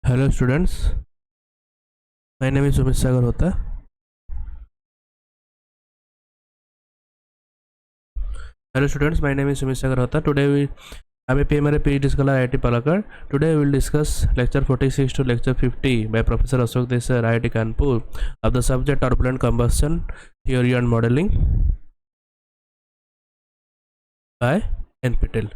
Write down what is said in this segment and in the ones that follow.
Hello students, my name is Sumit Sagar Hota. Hello students, my name is Sumit Sagar Hota. Today we I'm a PMR PhD scholar IIT Palakkad. Today we will discuss lecture 46 to lecture 50 by Professor Ashok Desai IIT Kanpur of the subject Turbulent Combustion Theory and Modeling by NPTEL.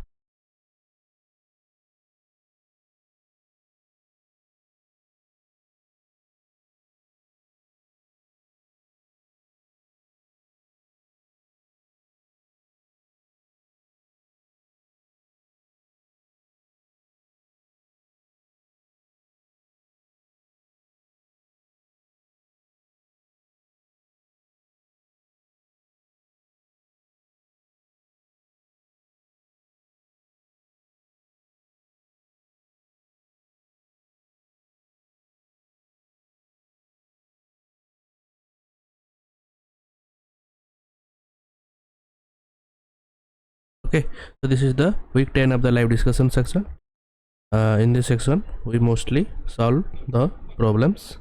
Okay, so this is the week 10 of the live discussion section. In this section, we mostly solve the problems.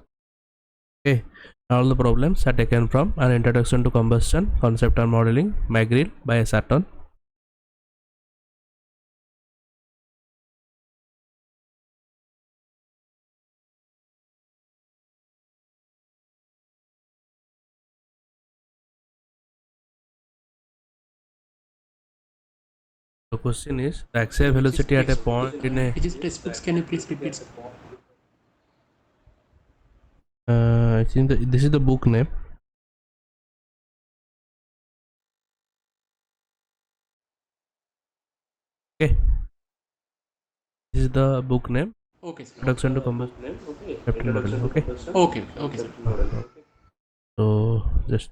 Okay, all the problems are taken from an introduction to combustion concept and modeling McGrill by Saturn. The question is the axial velocity at a point in a Textbooks, can you please repeat? I think this is the book name. Okay, this is the book name. Okay, sir. Introduction to combustion. Captain modeling. Okay. Okay, sir. So just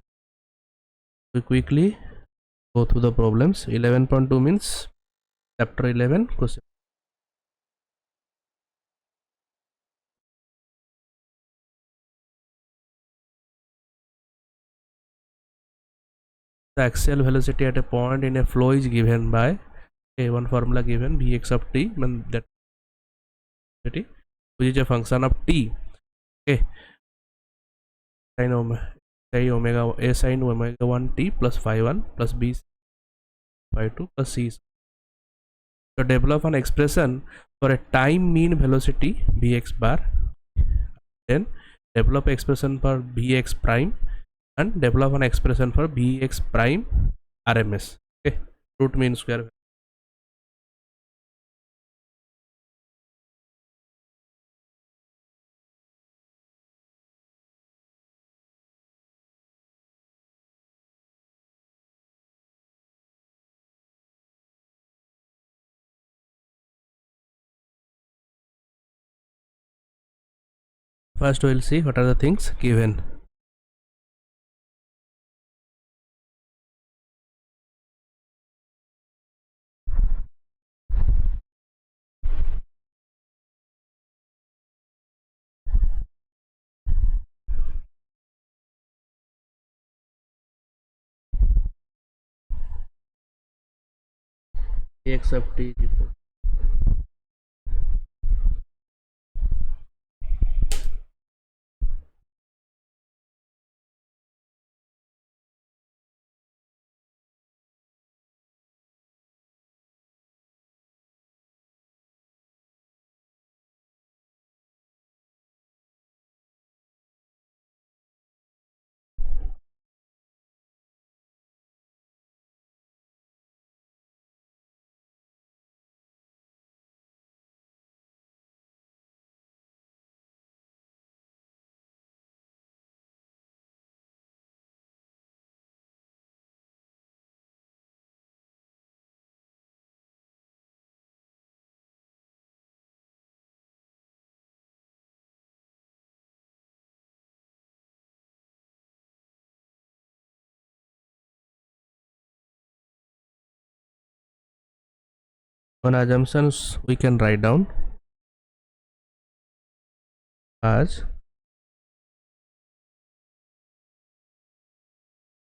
quickly go through the problems. 11.2 means chapter 11 question. The axial velocity at a point in a flow is given by one formula given Vx of t, and that which is a function of t. Okay, sin omega a sin omega 1 t plus phi 1 plus b phi 2 plus c. So develop an expression for a time mean velocity Vx bar, then develop expression for Vx prime, and develop an expression for Vx prime RMS. Okay, root mean square. First we'll see what are the things given. X of t is equal on assumptions we can write down as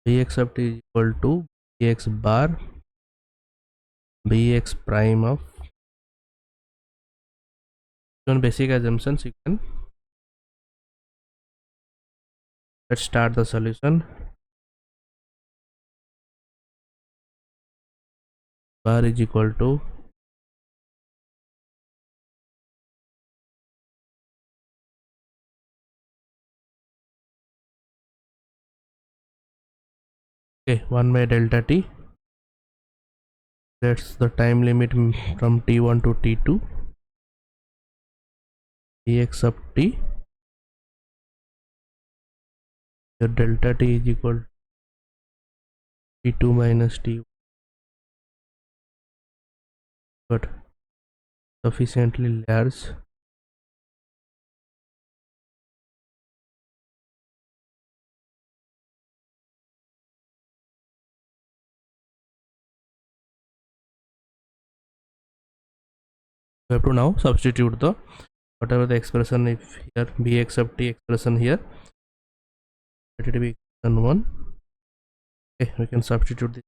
Vx of t is equal to Vx bar Vx prime of On basic assumptions, you can let's start the solution. Bar is equal to okay 1 by delta t. That's the time limit from t1 to t2. Dx of t. The delta t is equal to t2 minus t, but sufficiently large. We have to now substitute the whatever the expression if here bx of t expression here, let it be expression 1. Okay, we can substitute this.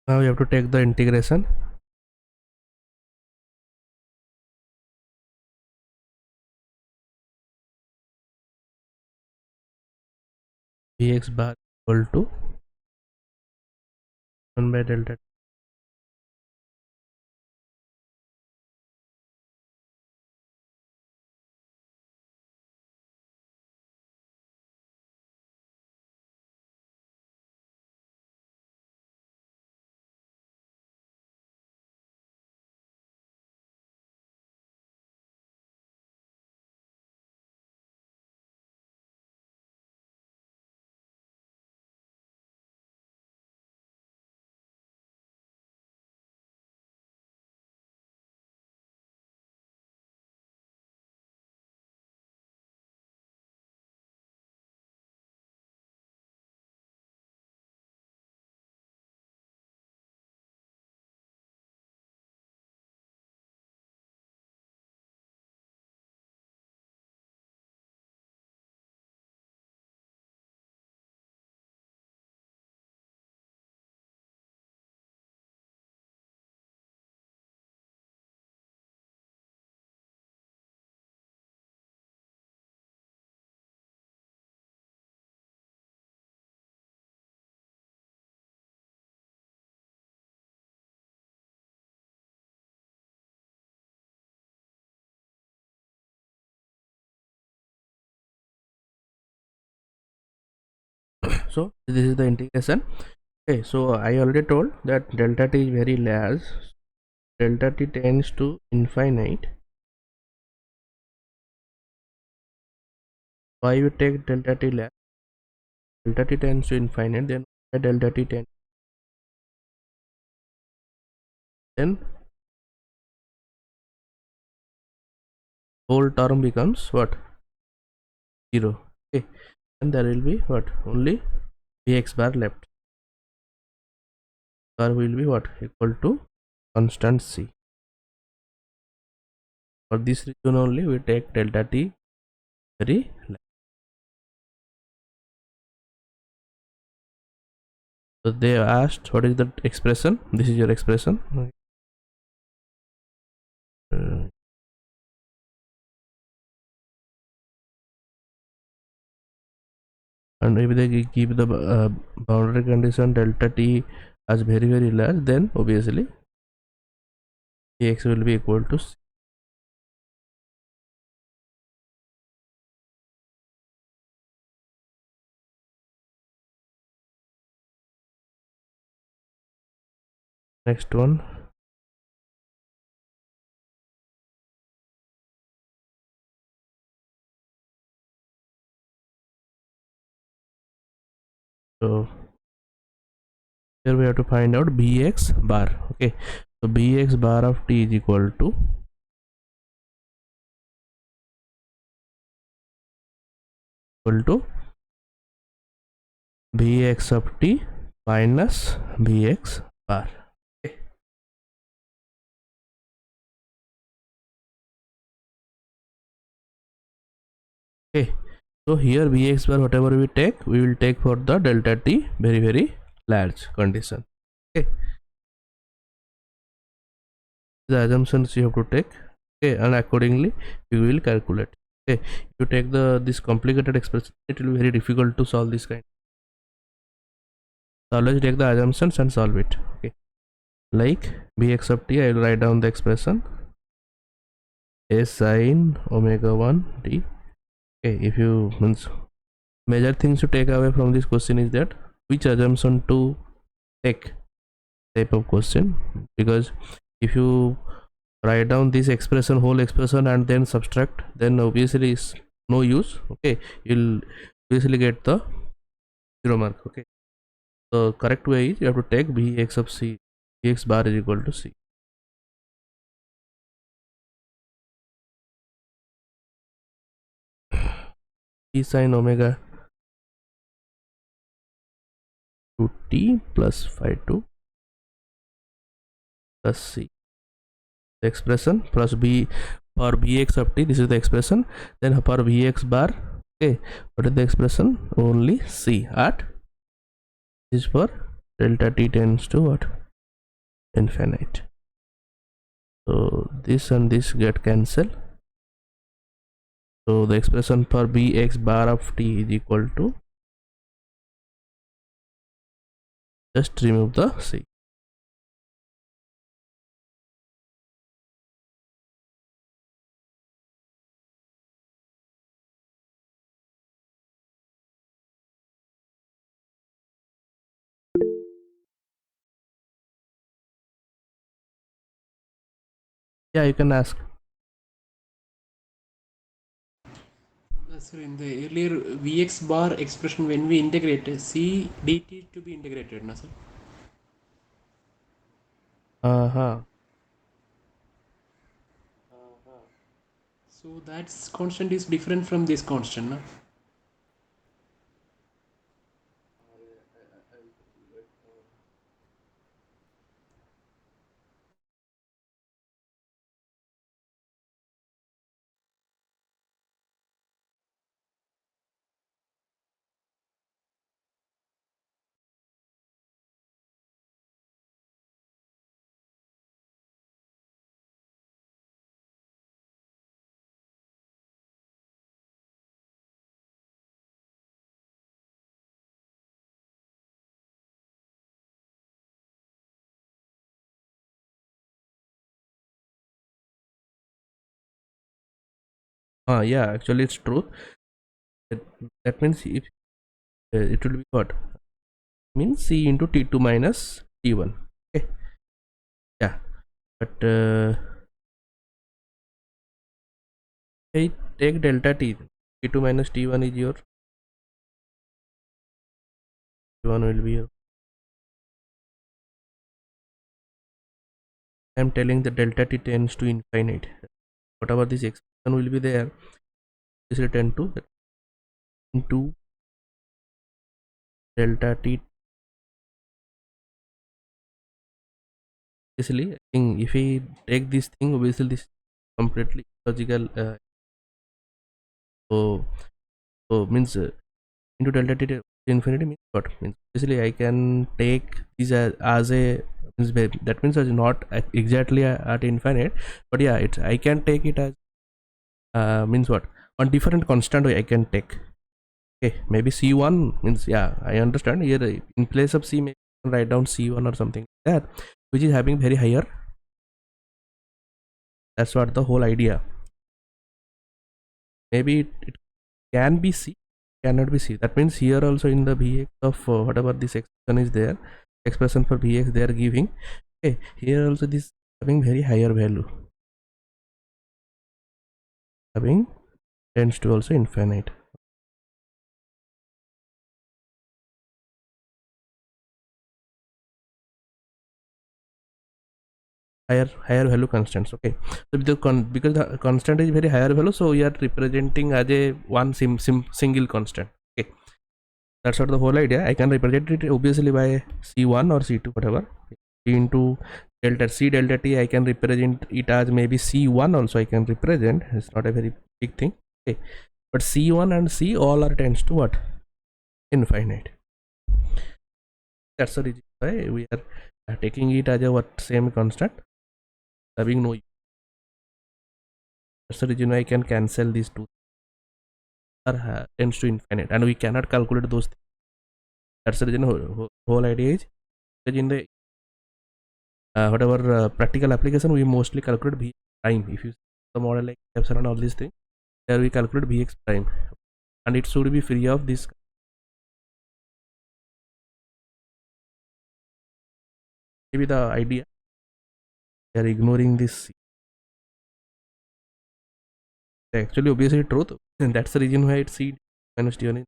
Now you have to take the integration. Bx bar equal to 1 by delta t. So this is the integration. Okay, so I already told that delta t is very large. Delta t tends to infinite. Why you take delta t large? Delta t tends to infinite, then delta t tends, then whole term becomes what? 0. Okay, and there will be what? Only bx bar left. Bar will be what? Equal to constant c. For this reason only we take delta t very large. So they asked what is the expression? This is your expression. Uh, and if they give the boundary condition delta t as very large, then obviously x will be equal to c. Next one, here we have to find out bx bar. Okay, so bx bar of t is equal to bx of t minus bx bar. Okay. Okay, so here bx bar whatever we take, we will take for the delta t very large condition. Okay, the assumptions you have to take. Okay, and accordingly you will calculate. Okay, if you take this complicated expression, it will be very difficult to solve this kind. So always take the assumptions and solve it. Okay, like bx of t, I will write down the expression a sin omega 1 t. Okay, if you means major things to take away from this question is that which assumption to take type of question, because if you write down this expression, whole expression, and then subtract, then obviously is no use. Okay, you'll obviously get the 0 mark. Okay, the correct way is you have to take bx of c, bx bar is equal to c. T sin omega 2 t plus phi 2 plus c, the expression plus b for bx of t, this is the expression. Then for bx bar, okay, what is the expression? Only c at, this is for delta t tends to what? Infinite. So this and this get cancelled. So the expression for bx bar of t is equal to, just remove the c. Yeah, you can ask. So in the earlier Vx bar expression, when we integrate C dt to be integrated, na sir? Uh-huh. So that constant is different from this constant, na? Yeah, actually it's true. That means if it will be what? Means c into t2 minus t1. Okay. Yeah, but I take delta t, t2 minus t1 is your, t1 will be your, I am telling the delta t tends to infinite. Whatever this expression will be there, this will tend to into delta t. Basically, I think if we take this thing, obviously this is completely logical. So means into delta t to infinity means what? Means basically I can take this as a, means that means it's not exactly at infinite, but yeah, it's, I can take it as means what, on different constant way I can take. Okay, maybe c1 means, yeah, I understand here in place of c, maybe I can write down c1 or something like that, which is having very higher. That's what the whole idea. Maybe it can be c, cannot be c. That means here also in the bx of whatever this expression is there, expression for bx they are giving. Okay, here also this having very higher value, having tends to also infinite. higher value constants. Okay, so because the constant is very higher value, so we are representing as a one single constant. Okay, that's what the whole idea. I can represent it obviously by c1 or c2, whatever. C into delta c delta t, I can represent it as maybe c1 also. I can represent, it's not a very big thing. Okay, but c1 and c all are tends to what, infinite. That's the reason why we are taking it as a what, same constant, having no. That's the reason why I can cancel these two are tends to infinite, and we cannot calculate those things. That's the reason whole idea is in the whatever practical application, we mostly calculate v prime. If you see the model like epsilon, all these things, there we calculate vx prime, and it should be free of this. Maybe the idea we are ignoring this. Actually, obviously truth, and that's the reason why it's c minus d1.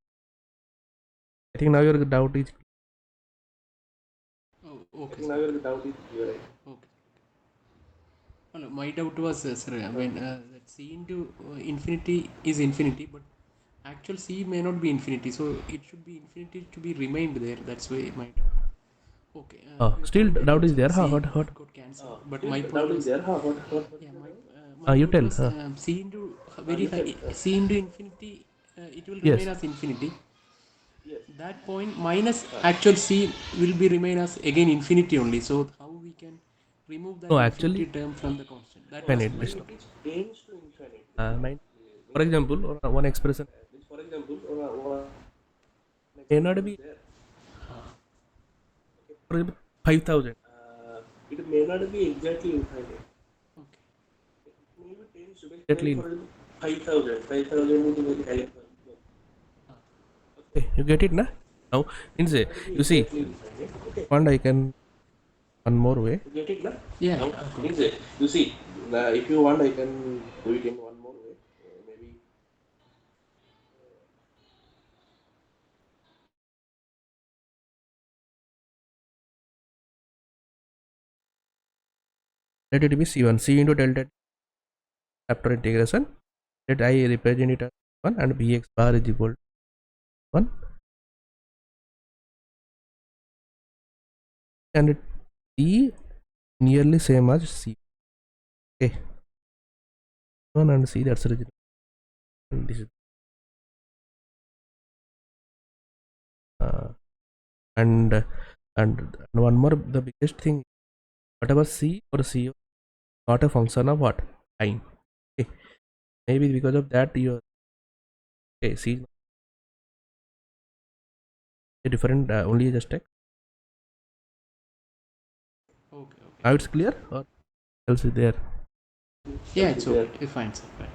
I think now your doubt is. Oh, okay. Now your doubt is clear, right? Okay. Oh, no, my doubt was, sir, I mean, that c into infinity is infinity, but actual c may not be infinity, so it should be infinity to be remained there. That's why my doubt. Okay. Your Still point doubt was is there, huh? c What? got cancelled, but my point was, yeah, my You point tell, was, c into very high, c into infinity, it will remain yes. as infinity. That point minus actual c will be remain as again infinity only. So how we can remove that No, infinity actually, term from the constant? That was infinite. my It's not. doubt. Mine, for example, one expression may not be for example, 5,000. It may not be exactly infinite. Okay. Maybe 10 should be Exactly. for 5,000. 5,000 would be very high. Okay, you get it, na? Now, means you see, and I can one more way. You get it, na? Yeah. Now, means you see, if you want, I can do it in one more way. Maybe. Let it be c1, c into delta after integration. Let I represent it as 1 and bx bar is equal to 1, and it c nearly same as c. Okay, 1 and c, that's the reason. And this is uh, and one more, the biggest thing, whatever c or c not a function of what, time. Okay, maybe because of that your, okay, c a different only just text. Okay. Now Okay. it's clear or else is there. Yeah, it's okay. It's fine, sir. Fine.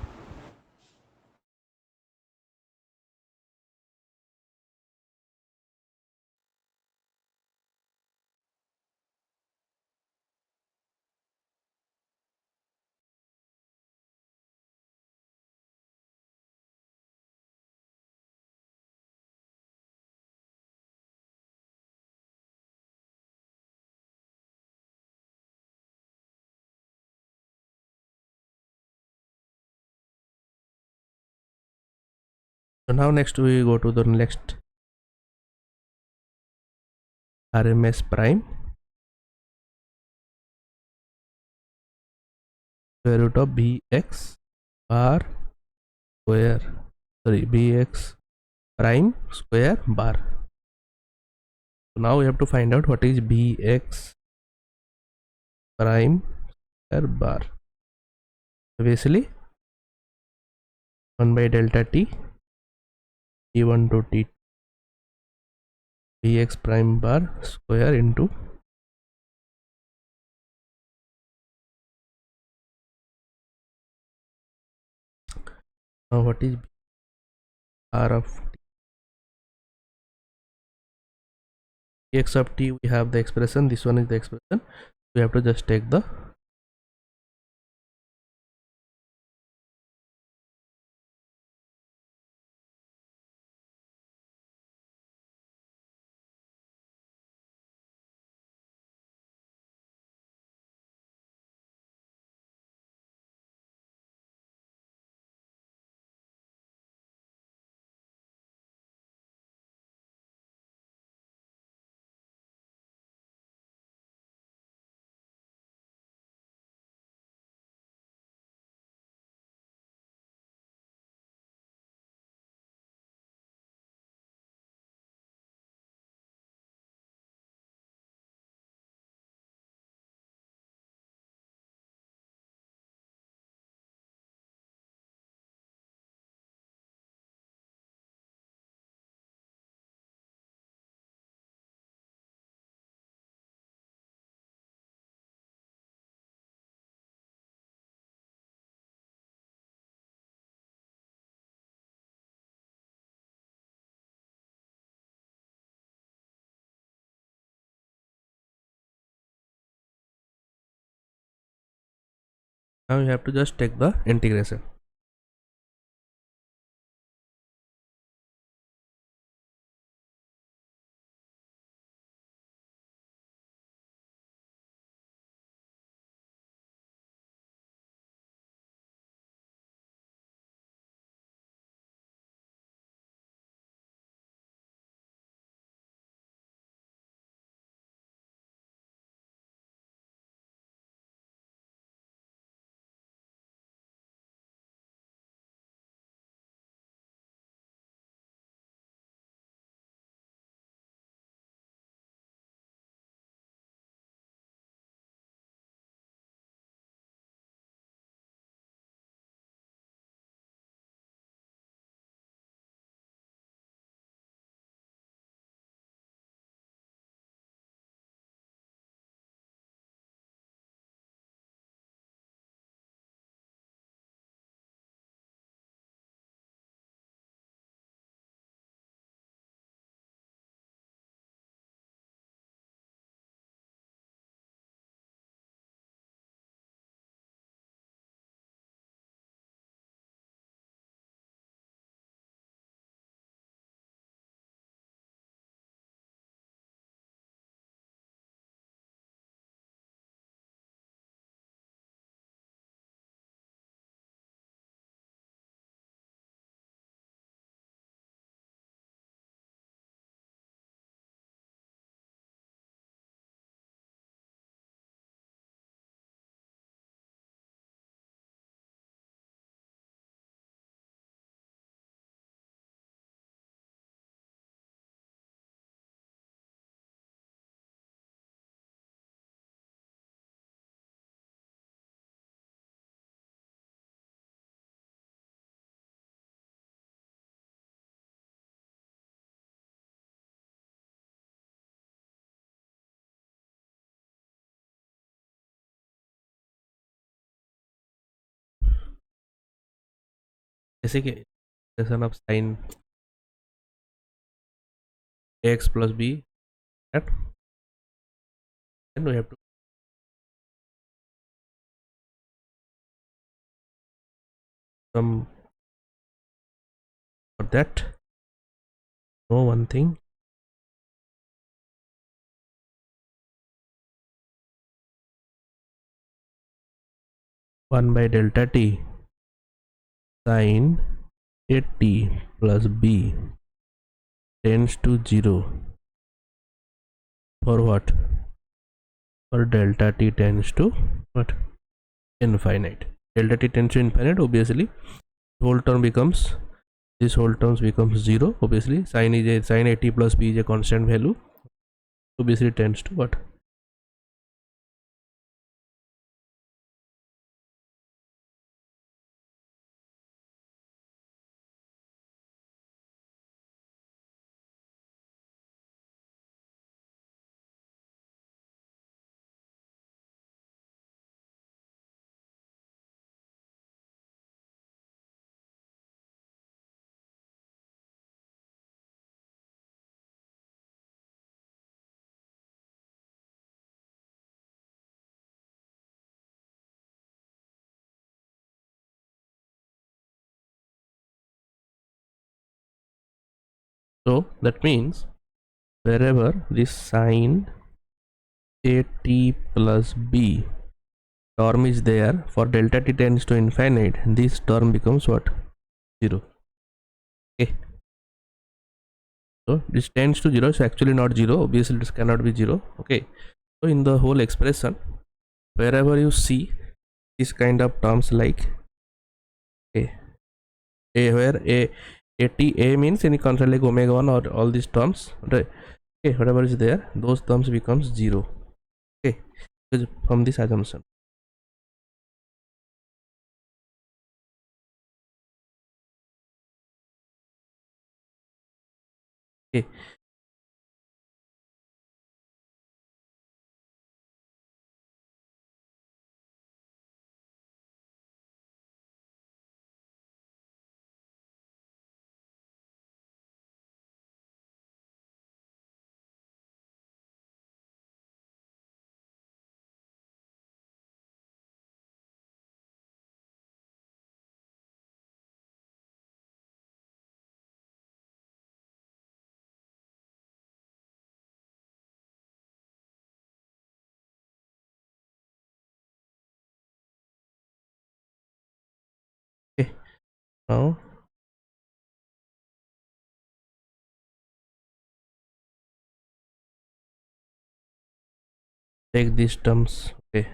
So now next we go to the next RMS prime square root of bx bar square, sorry, bx prime square bar. So now we have to find out what is bx prime square bar. So basically 1 by delta t t1 to t bx prime bar square into now what is r of x of t, we have the expression, this one is the expression, we have to just take the Now you have to just take the integration. जैसे कि integration of sin x plus b, that then we have to some for that know one thing. One by delta t sin a t plus b tends to 0 for what? For delta t tends to what? Infinite. Delta t tends to infinite, obviously whole term becomes, this whole terms becomes 0. Obviously sin is a sin a t plus b is a constant value, obviously tends to what? So that means wherever this sin a t plus b term is there, for delta t tends to infinite, this term becomes what? 0. Okay, so this tends to 0, so actually not 0, obviously this cannot be 0. Okay, so in the whole expression, wherever you see this kind of terms like a, where a t a means any constant like omega 1 or all these terms, right? Okay, whatever is there, those terms becomes 0. Okay, from this assumption. Okay, Now take these terms. Okay,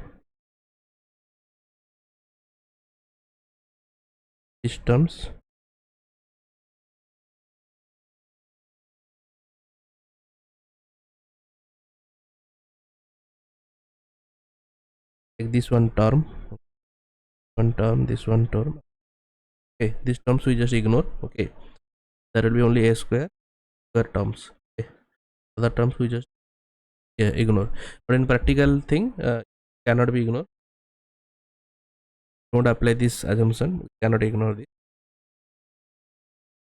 these terms. Take this one term, this one term. Okay, these terms we just ignore. Okay, there will be only a square terms. Okay, other terms we just ignore. But in practical thing, cannot be ignored. Don't apply this assumption. Cannot ignore this.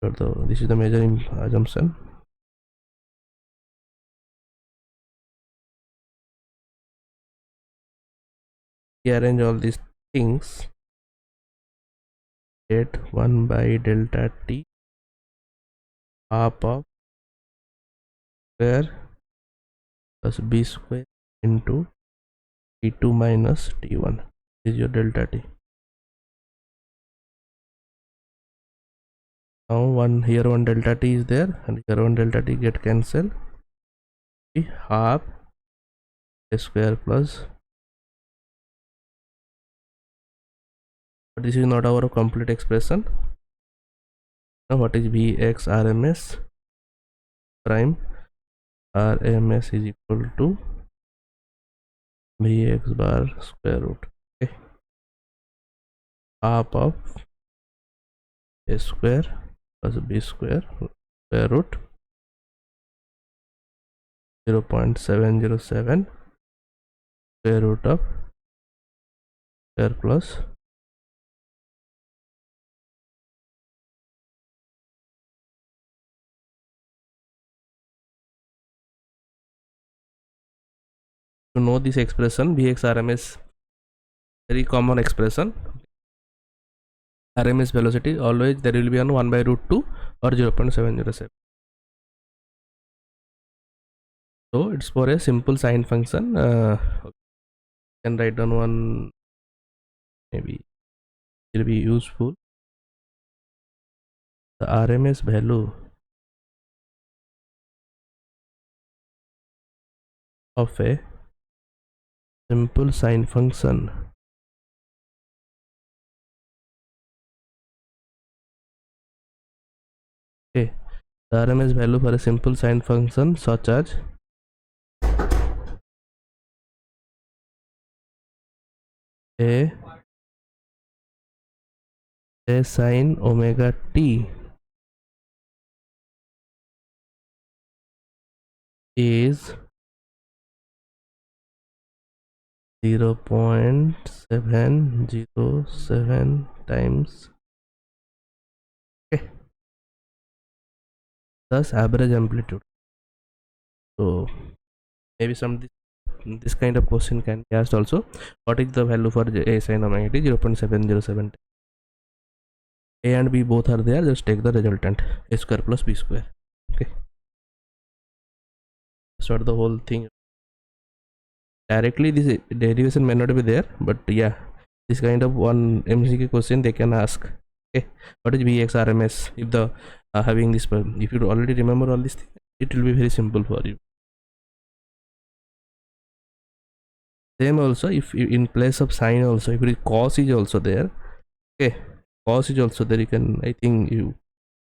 So this is the major assumption. Rearrange all these things. Get 1 by delta t half of square plus b square into t2 minus t1. This is your delta t. Now one delta t is there, and here one delta t get cancelled. Half a square plus. But this is not our complete expression. Now what is Vx RMS prime? RMS is equal to Vx bar square root. Okay. Half of a square plus b square square root 0.707 square root of square plus to know this expression Vx RMS, very common expression. RMS velocity always there will be on 1 by root 2 or 0.707. So it's for a simple sine function. Can write down one, maybe it will be useful. The RMS value of a simple sine function okay, the RMS value for a simple sine function such as a sine omega t is 0.707 times, okay, thus average amplitude. So maybe this kind of question can be asked also. What is the value for a sine omega t? 0.707. A and b both are there, just take the resultant, a square plus b square. Okay, that's what the whole thing. Directly this derivation may not be there, but yeah, this kind of one MCQ question they can ask. Okay, what is Vx RMS? If the having this, if you already remember all this thing, it will be very simple for you. Same also, if you, in place of sine also, if it is cos is also there, okay, cos is also there, you can, I think you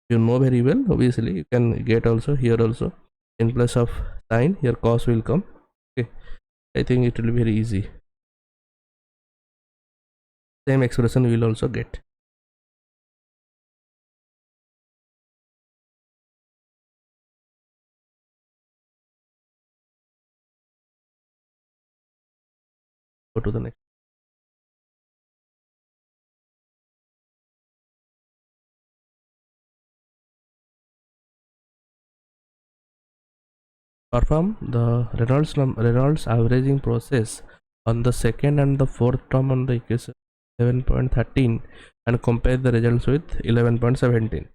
know very well, obviously you can get also here also, in place of sine here cos will come. Okay, I think it will be very easy. Same expression we will also get. Go to the next. Perform the Reynolds averaging process on the second and the fourth term on the equation 11.13 and compare the results with 11.17.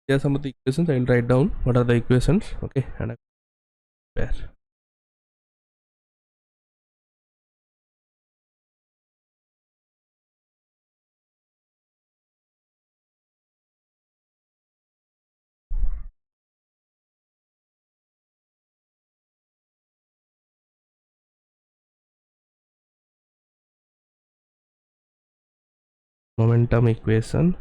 Here are some of the equations. I will write down what are the equations. Okay, and I compare. momentum equation.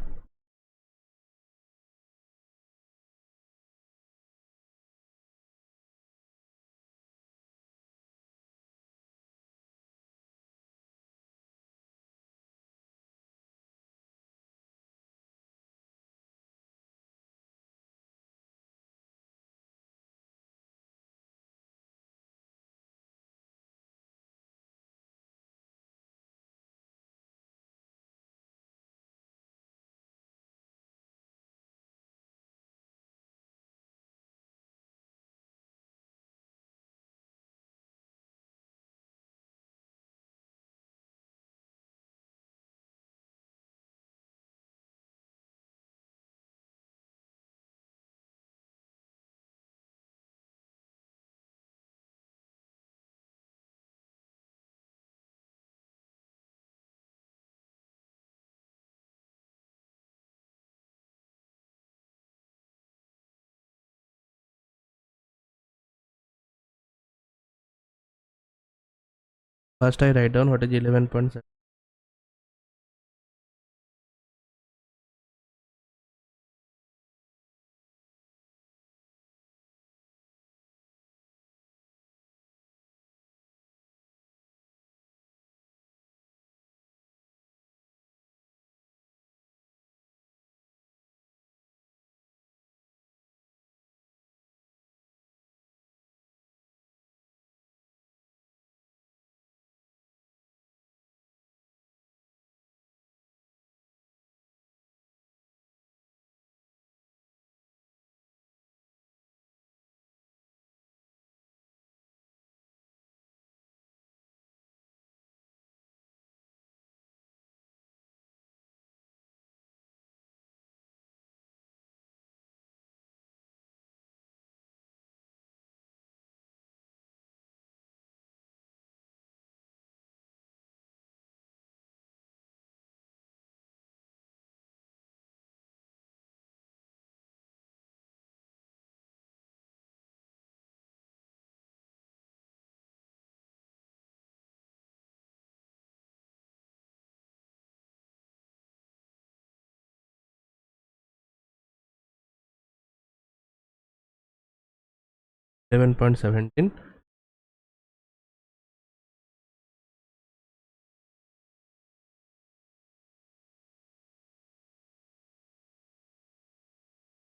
First I write down what is 11.7.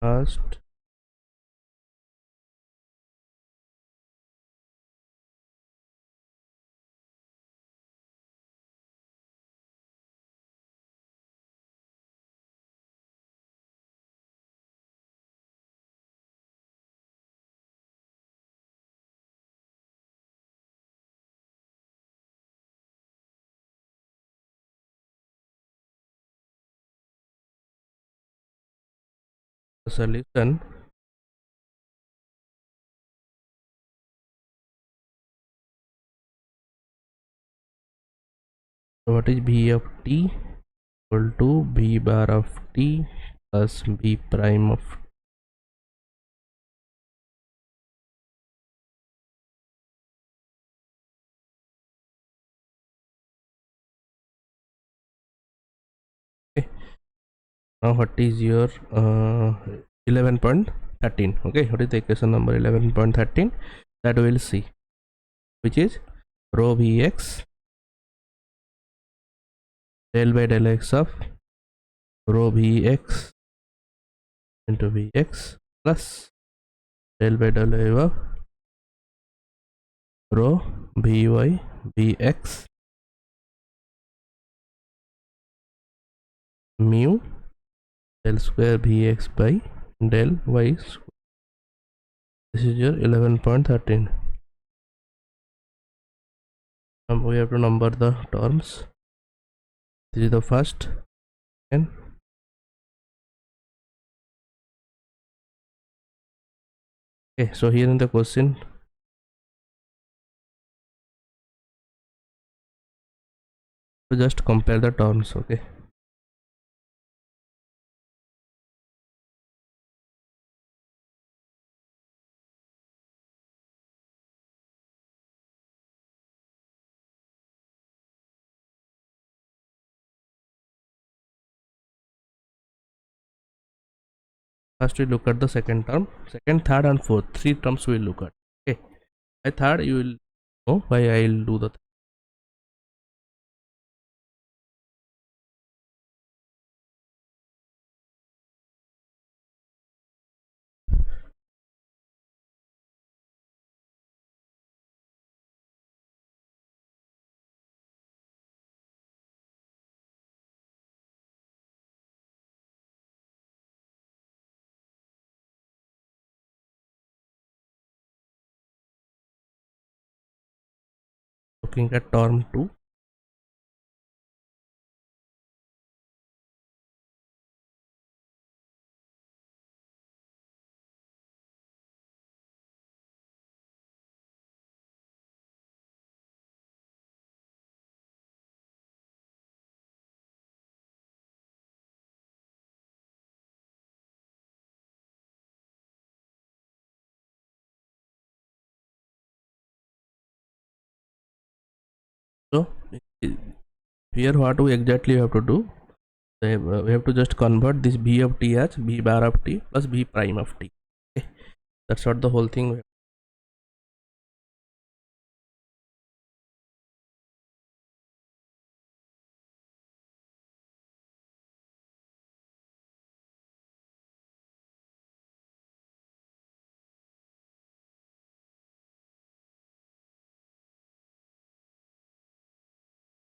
First solution. So what is V of t equal to V bar of t plus V prime of t. Okay. Now what is your 11.13? Okay, what is the equation number 11.13 that we will see, which is rho Vx del by del x of rho Vx into Vx plus del by del y of rho Vy Vx mu del square Vx by del y square. This is your 11.13. We have to number the terms. This is the first, and okay, so here in the question, to just compare the terms. Okay, First we look at the second term, second, third and fourth, three terms we will look at. Okay, by third you will know why I will do the looking at term 2. So here what we exactly have to do, we have to just convert this b of t as b bar of t plus b prime of t. Okay, that's what the whole thing.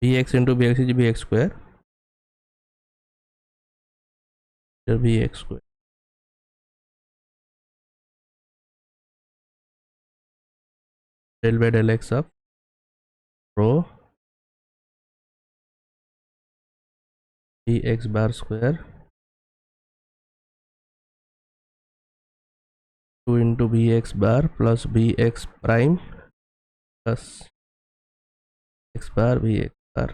Bx into bx is bx square, here bx square del by del x of rho bx bar square 2 into bx bar plus bx prime plus x bar bx bar.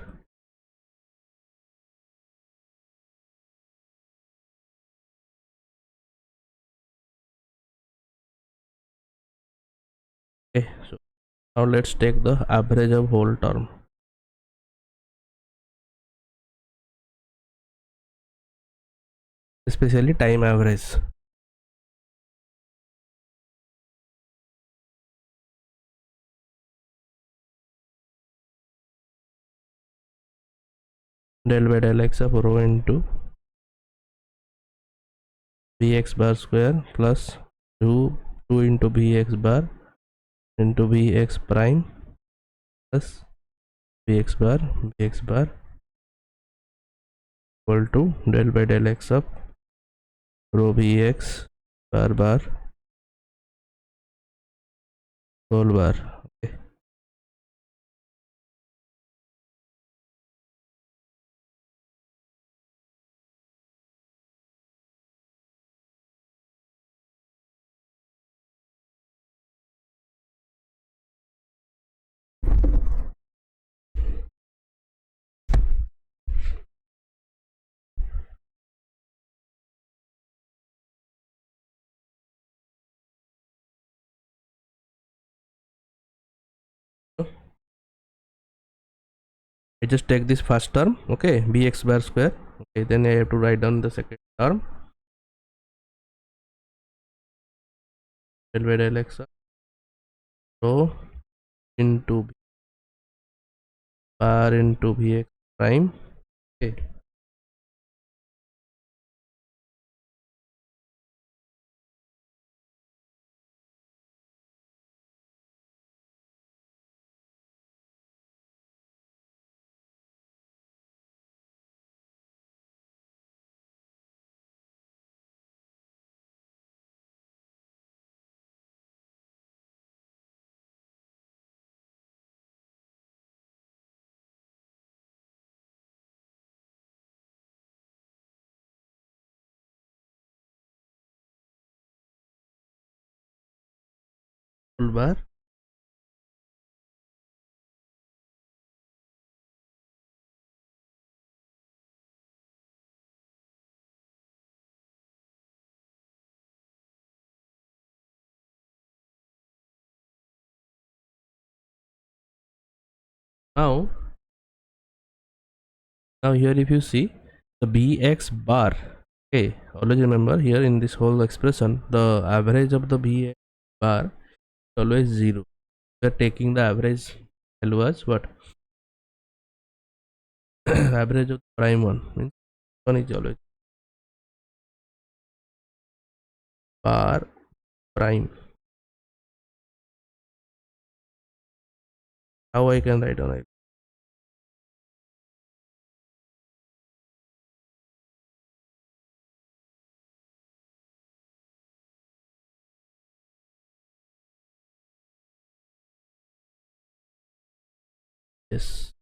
Okay, so now let's take the average of whole term. Especially time average. Del by del x of rho into bx bar square plus 2 into bx bar into bx prime plus bx bar equal to del by del x of rho bx bar whole bar. Okay. I just take this first term, okay, bx bar square. Okay, then I have to write down the second term del by del x of rho into b bar into bx prime. Okay, whole bar now. Now here if you see the bx bar, Okay, always remember here in this whole expression, the average of the V bar is always 0. We are taking the average value as what? Average of the prime one means 1 is always bar prime. How I can write on it? Yes.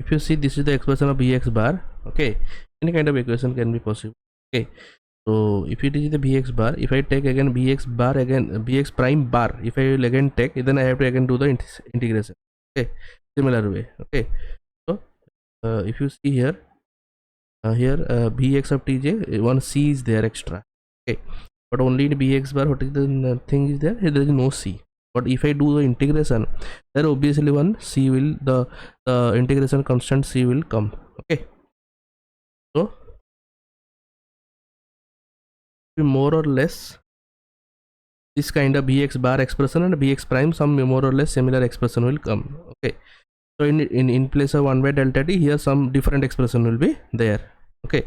If you see, this is the expression of Vx bar. Okay, any kind of equation can be possible. Okay, so if it is the Vx bar, if I take again Vx bar again, Vx prime bar, if I will again take, then I have to again do the integration. Okay, similar way. Okay, so if you see here, here Vx of Tj, one C is there extra. Okay, but only in Vx bar, what is the thing is there? Here there is no C. But if I do the integration, then obviously one C will, the integration constant C will come. Okay, so more or less this kind of Vx bar expression and Vx prime, some more or less similar expression will come. Okay, so in place of 1 by delta t, here some different expression will be there. Okay,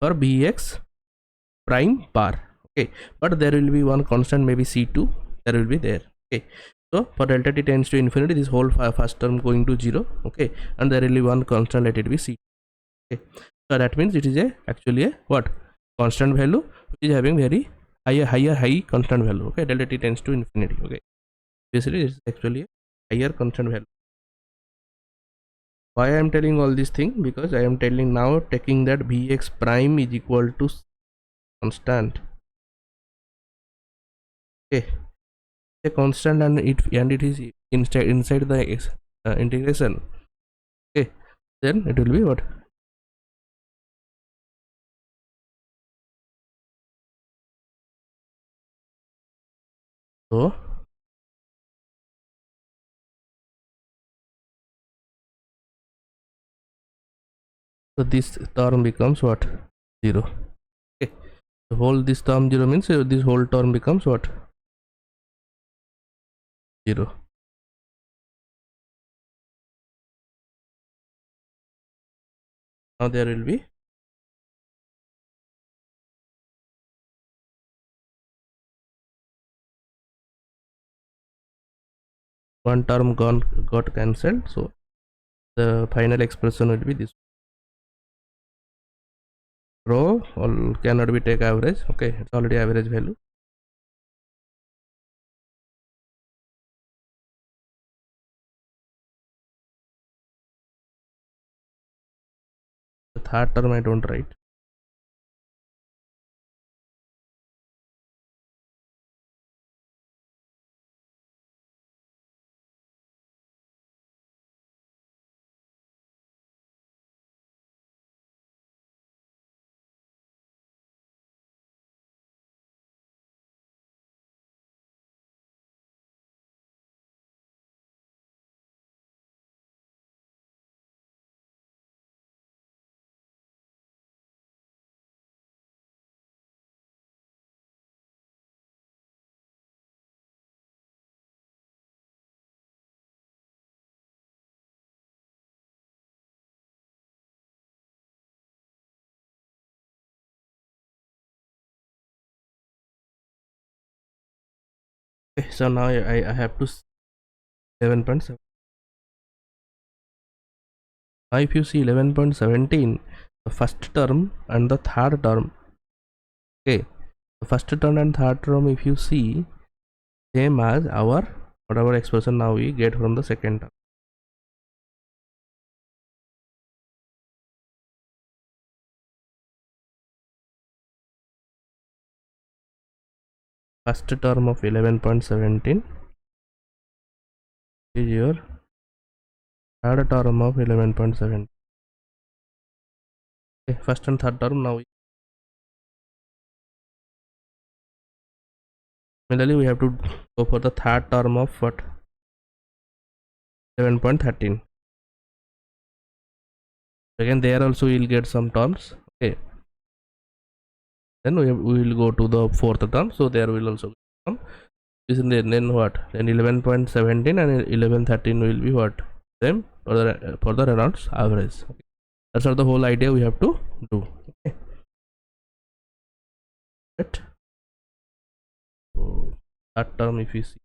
for Vx prime bar. Okay, but there will be one constant, maybe C2, there will be there. Okay, so for delta t tends to infinity, this whole first term going to 0. Okay, and there will be one constant, let it be C. Okay, so that means it is a actually a what, constant value which is having very high constant value. Okay, delta t tends to infinity. Okay, basically it's actually a higher constant value. Why I am telling all this thing? Because I am telling now, taking that Vx prime is equal to constant. Okay, a constant, and it is inside the integration. Okay, then it will be what? So this term becomes what? 0. Okay, the whole this term 0 means this whole term becomes what? 0. Now there will be one term got cancelled, so the final expression will be this. Rho or cannot be take average. Okay, it's already average value. The third term I don't write. Okay, so now I have to 11.7. Now if you see 11.17, the first term and the third term. Okay, the first term and third term, if you see, same as our whatever expression now we get from the second term. first term of 11.17 is your third term of 11.7. Okay, first and third term. Now similarly we have to go for the third term of what, 11.13. Again there also we will get some terms. Okay, then we will go to the fourth term, so there will also be some. Then what, then 11.17 and 11.13 will be what, same for the Reynolds average. Okay. That's all the whole idea we have to do. Okay. Right. So that term if you see,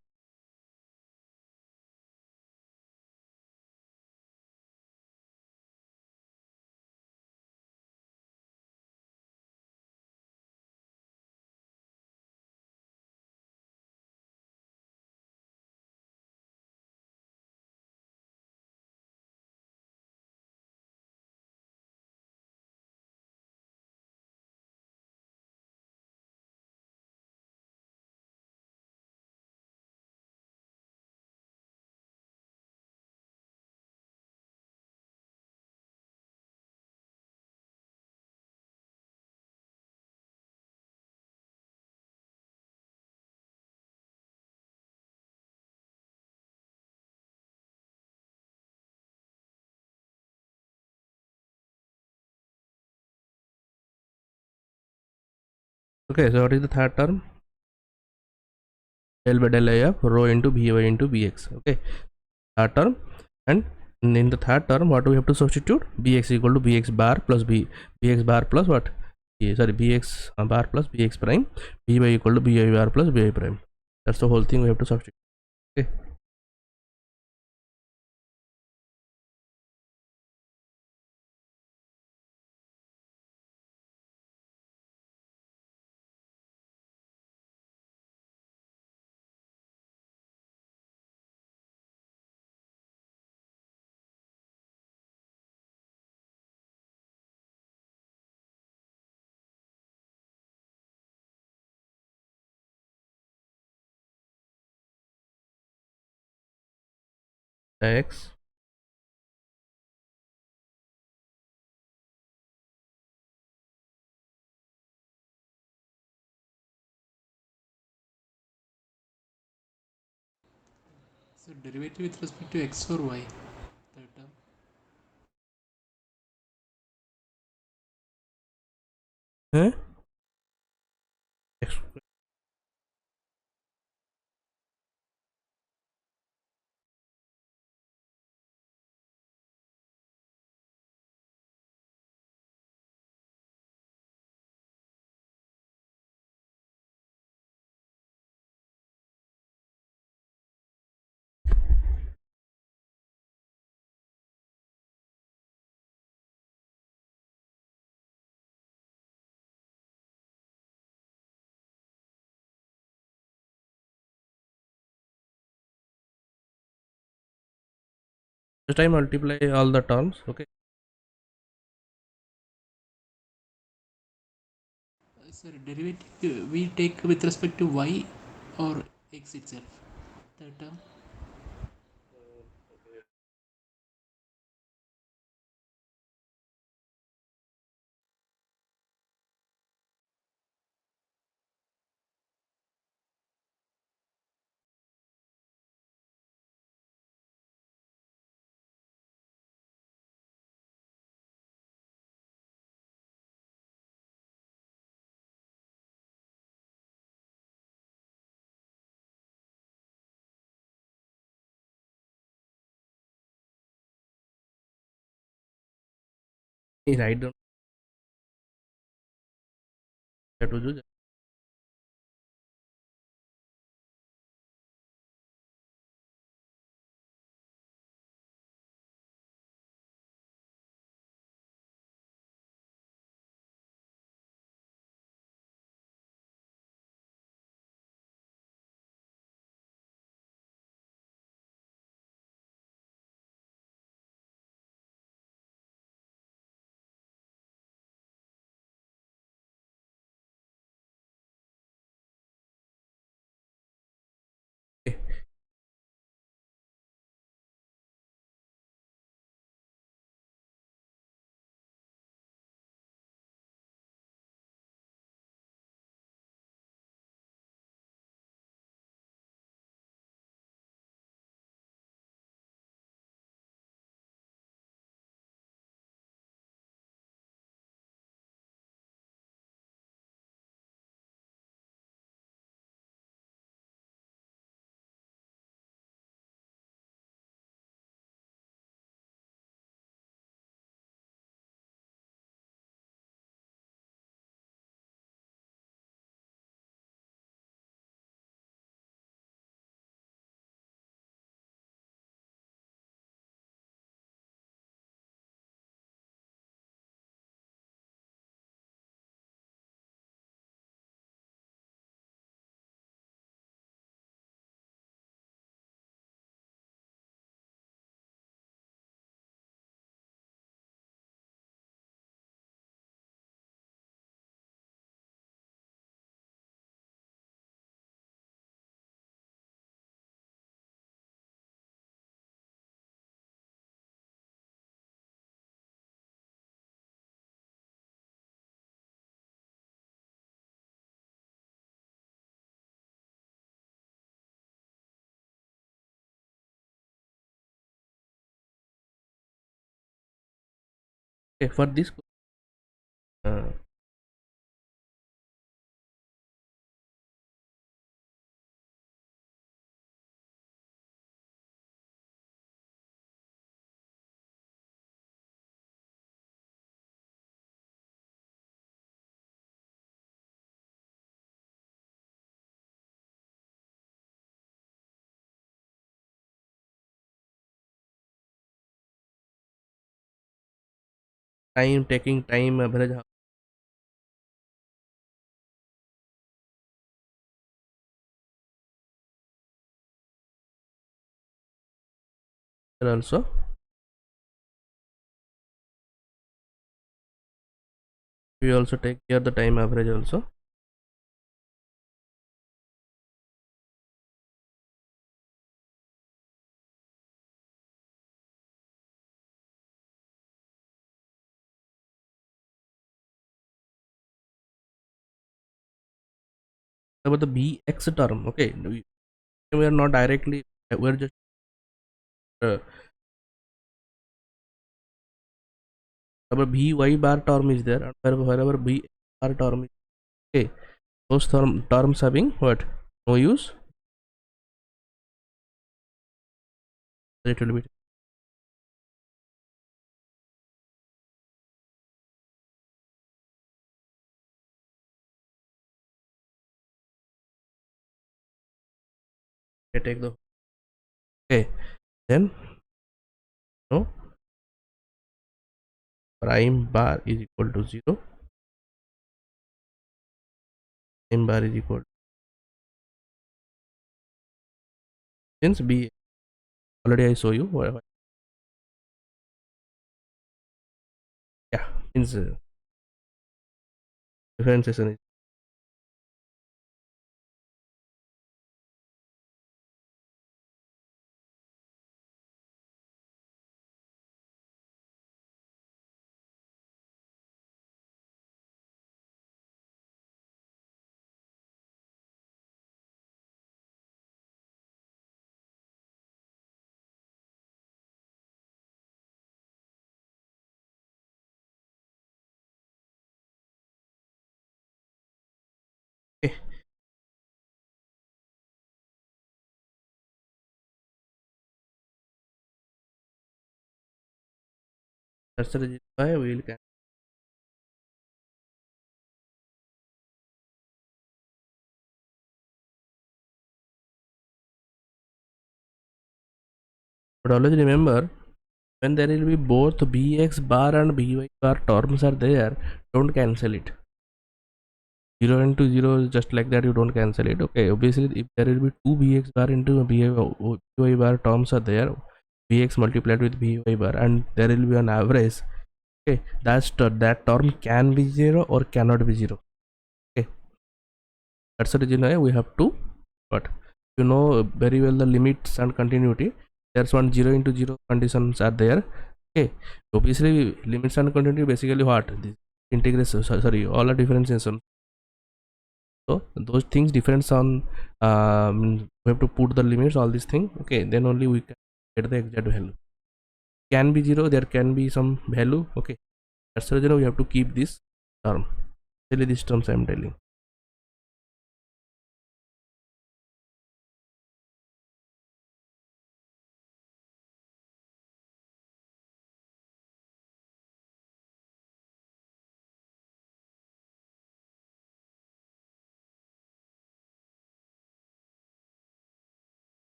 okay, so what is the third term? Del by del I of rho into By into Bx. Okay, third term. And in the third term what do we have to substitute? Bx equal to Bx bar plus Bx bar plus what, sorry, Bx bar plus Bx prime. By equal to By bar plus By prime. That's the whole thing we have to substitute. Okay. X So derivative with respect to x or y, third term. X. Just I multiply all the terms. Okay. Sorry, derivative we take with respect to y or x itself, third term. Write down that to do. Okay, for this uh, time taking time average also. We also take here the time average also. About the bx term, okay, we are not directly, we're just uh, our by bar term is there, and wherever b bar term is, okay, those terms having what, no use. It will be, I take the, okay, then no, prime bar is equal to 0, prime bar is equal to, since b already I show you whatever, yeah, means differentiation is, okay, that's the reason why we will can, but always remember, when there will be both bx bar and by bar terms are there, don't cancel it. 0 into 0 is just like that, you don't cancel it. Okay, obviously if there will be two bx bar into by bar terms are there, bx multiplied with by bar, and there will be an average, okay, that term can be 0 or cannot be 0. Okay, that's the reason why we have to, but you know very well the limits and continuity, there's one 0 into 0 conditions are there. Okay, obviously limits and continuity basically what this integration, sorry, all are differentiation. So those things depends on, we have to put the limits, all these things, okay, then only we can get the exact value. Can be 0, there can be some value, okay, that's the reason we have to keep this term, actually these terms I am telling.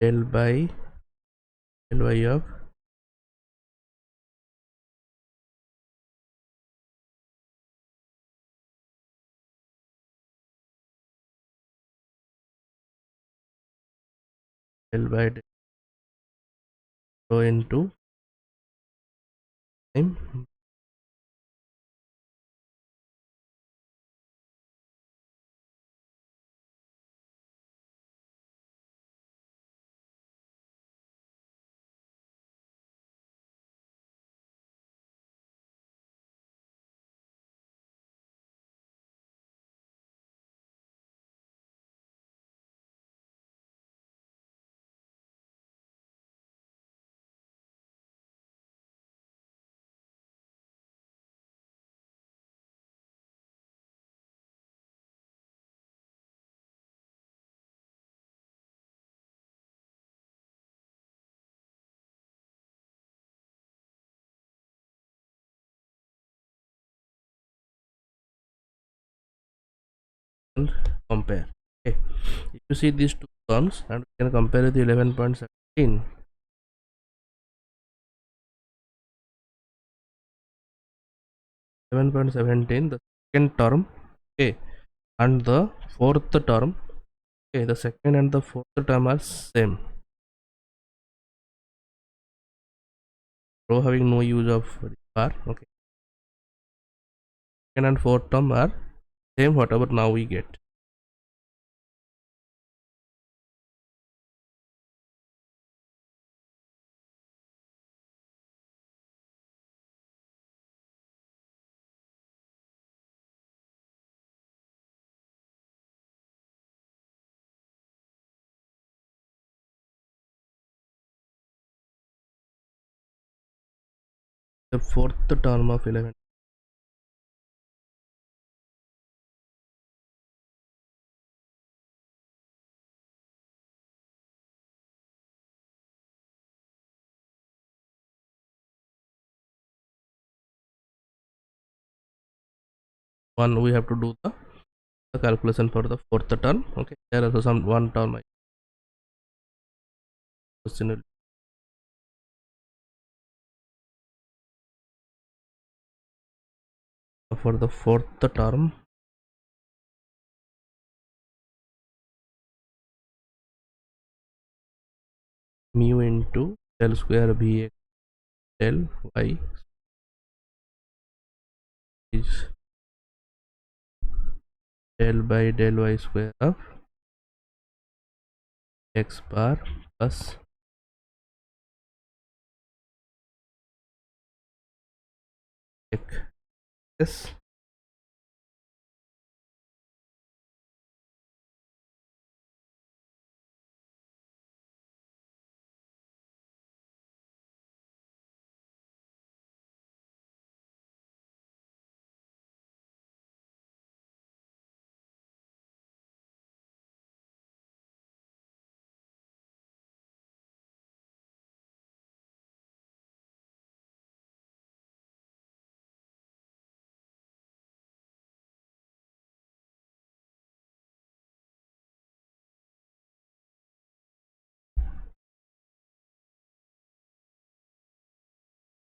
Del by del by of del by del rho into time and compare. Okay, if you see these two terms and we can compare the 11.17. 11.17, the second term, okay, and the fourth term, okay, the second and the fourth term are same. Row having no use of bar, okay. Second and fourth term are same, whatever now we get. The fourth term of 11. One we have to do the calculation for the fourth term. Okay, there are also some one term question will for the fourth term. Mu into del square v del y is del by del y square of x bar plus x.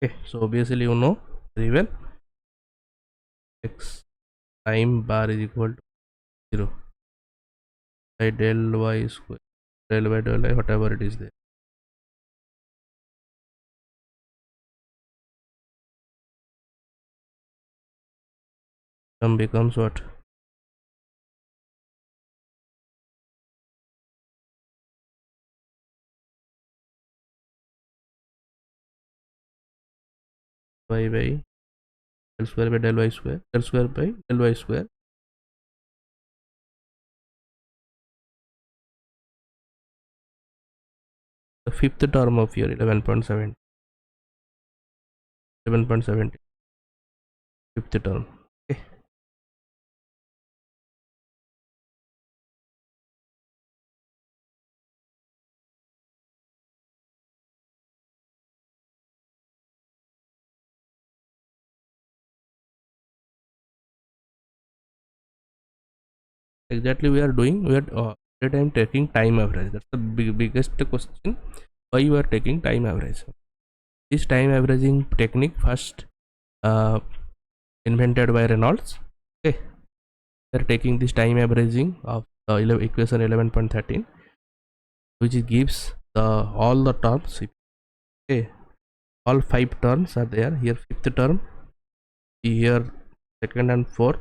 Okay, so obviously you know very well x time bar is equal to 0 by del y square, del by del y, whatever it is there. Term becomes what? Y by del square by del y square, del square by del y square. The fifth term of your 11.7, 11.70, fifth term. Okay, exactly we are doing. We are every time taking time average. That's the biggest question. Why you are taking time average? This time averaging technique first uh, invented by Reynolds. Okay, we are taking this time averaging of the equation 11.13, which gives the all the terms. Okay, all 5 terms are there here. Fifth term here, second and fourth,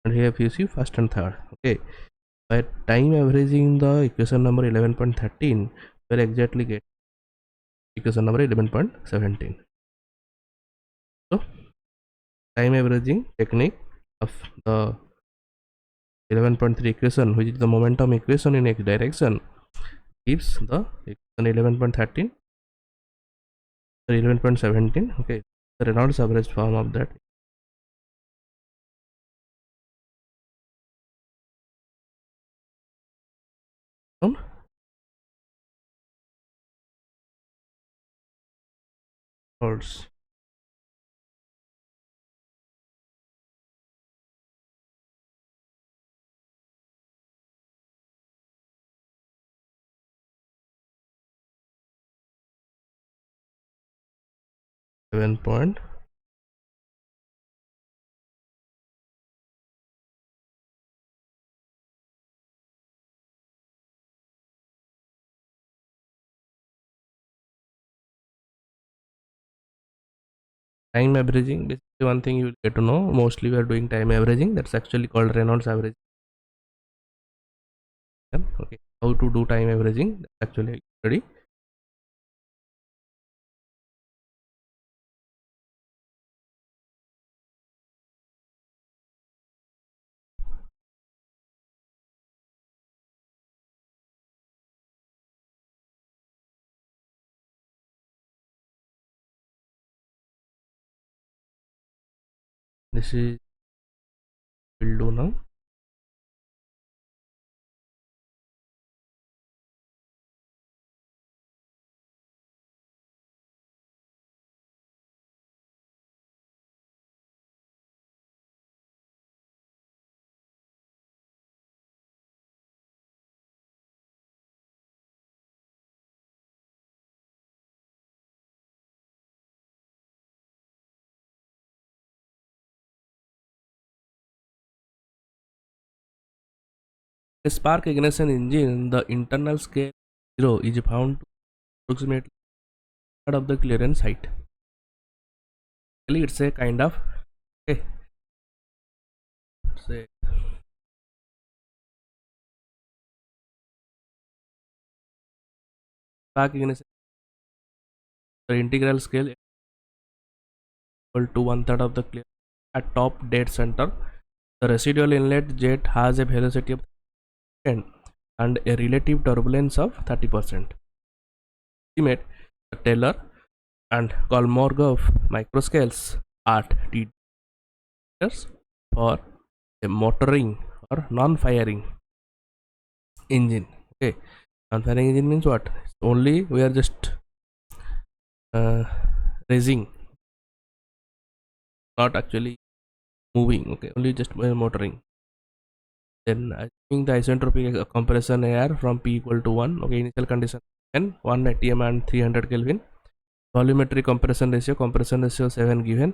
and here you see first and third. Okay, by time averaging the equation number 11.13, we'll exactly get equation number 11.17. So time averaging technique of the 11.3 equation, which is the momentum equation in x direction, gives the equation 11.13 or 11.17. Okay, the Reynolds average form of that. Reynolds. 7 point. Time averaging, basically one thing you will get to know, mostly we are doing time averaging, that's actually called Reynolds average. Okay, how to do time averaging, that's actually study. This is will do now. A spark ignition engine, the internal scale 0 is found to approximately third of the clearance height. Actually, it's a kind of, okay, say spark ignition, the integral scale equal to one third of the clearance at top dead center. The residual inlet jet has a velocity of 10 and a relative turbulence of 30%. Estimate the Taylor and Kolmogorov microscales at TDS for a motoring or non-firing engine. Okay, non-firing engine means what? Only we are just raising, not actually moving. Okay, only just motoring. Then assuming the isentropic compression air from P equal to 1. Okay, initial condition n 1 atm and 300 Kelvin. Volumetric compression ratio 7 given.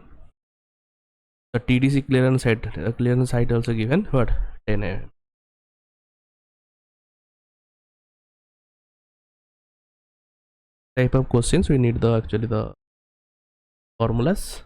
The TDC clearance height also given. What? 10 mm. Type of questions we need the actually the formulas.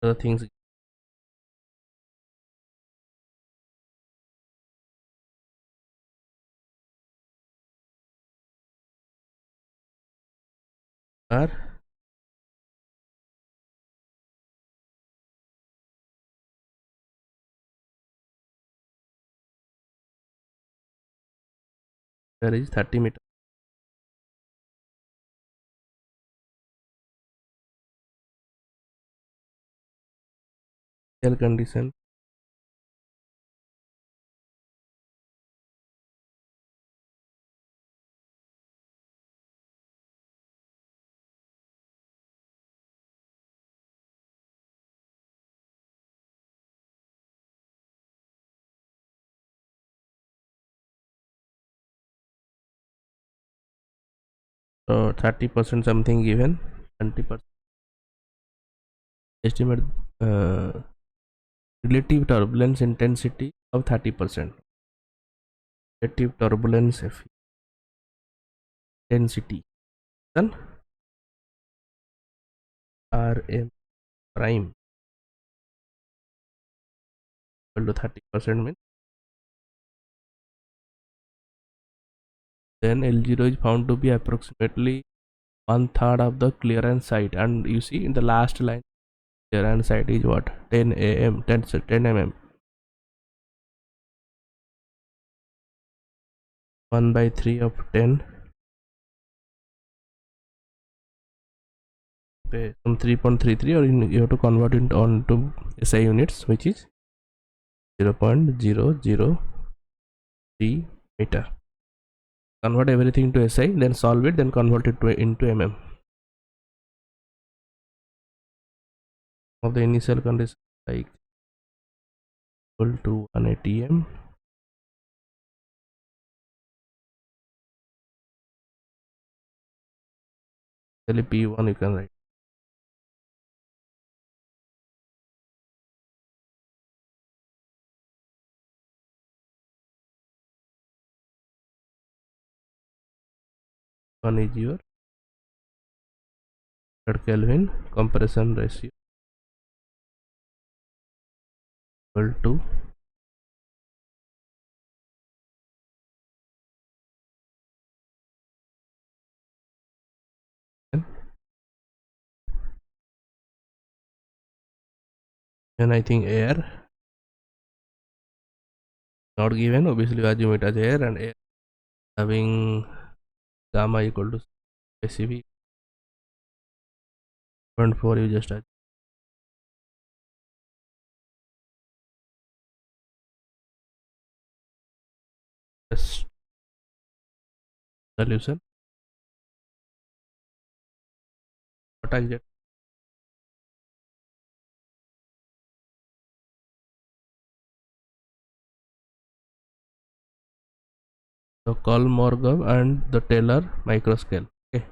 The things are there is 30 meter air condition. So 30% something given. 20% estimate uh, relative turbulence intensity of 30%. Relative turbulence intensity. Then Rm prime equal to 30% means then L0 is found to be approximately one third of the clearance height, and you see in the last line clearance height is what? 10 mm, 10 mm. 1 by 3 of 10, some 3.33, or you have to convert it on to SI units, which is 0.003 meter. Convert everything to SI, then solve it, then convert it into mm. Of the initial condition like equal to 180 m. P1 you can write 1 is your 100 Kelvin compression ratio equal to and I think air not given, obviously assume it as air, and air having gamma equal to specific 0.4, you just add this solution. What I get the Kolmogorov and the Taylor microscale. Okay,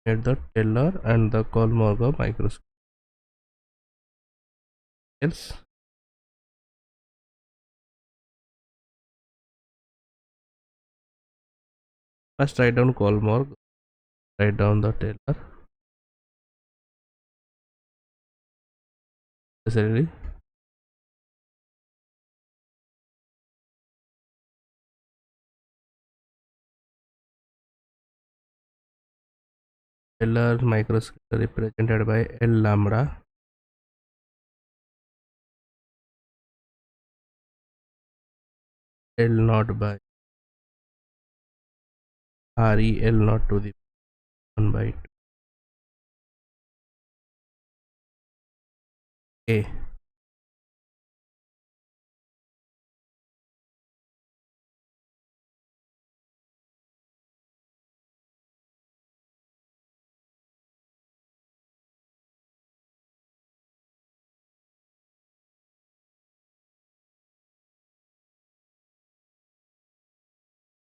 at the Taylor and the Kolmogorov microscales. First write down Kolmogorov, write down the Taylor. Necessarily Taylor microscale represented by L lambda L naught by RE L naught to the 1 by 2 A.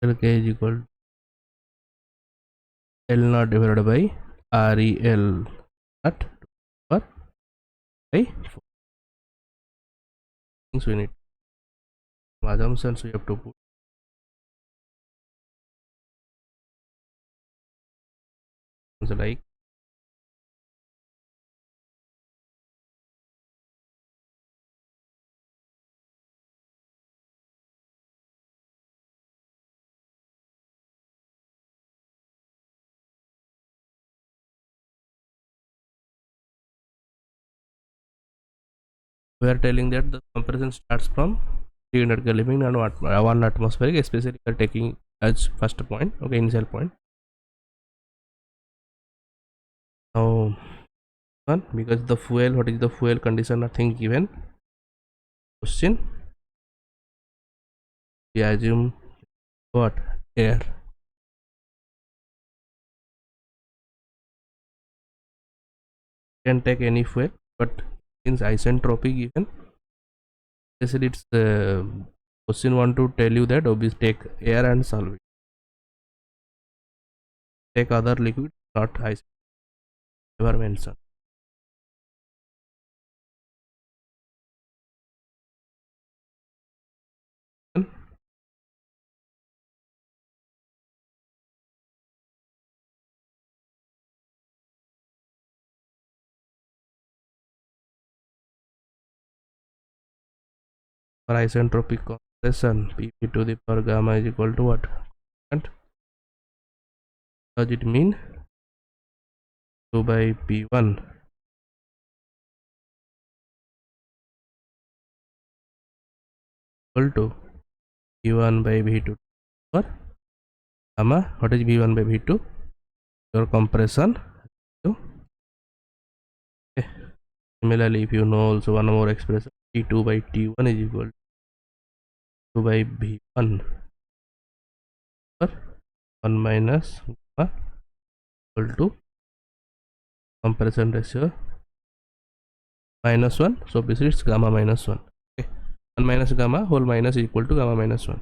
L K is equal to L naught divided by REL naught per by 4. Things we need. Assumptions we have to put. So like we are telling that the compression starts from 300 Kelvin and 1 atmospheric, especially we are taking as first point, okay, initial point. Now one, because the fuel, what is the fuel condition, nothing given. Question, we assume what? Air. Can take any fuel, but since isentropic given, especially it's the question want to tell you that obviously take air and solve it. Take other liquid, not ice. Never mentioned. For isentropic compression, Pv to the power gamma is equal to what? And does it mean 2 by P1 equal to P1 by V2 or gamma? What is V1 by V2? Your compression. Okay. Similarly, if you know also one more expression, T2 by T1 is equal to 2 by V1 or 1 minus gamma equal to compression ratio minus 1. So basically it's gamma minus 1. Okay. 1 minus gamma whole minus equal to gamma minus 1.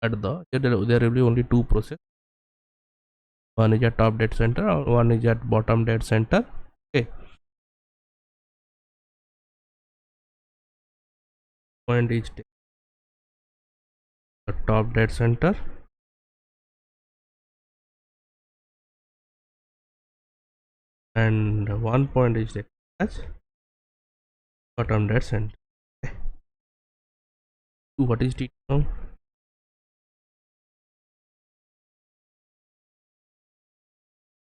At there will be only two process. One is at top dead center, one is at bottom dead center. Okay. Point is the top dead center and one point is taken as bottom dead center. Okay. What is T now?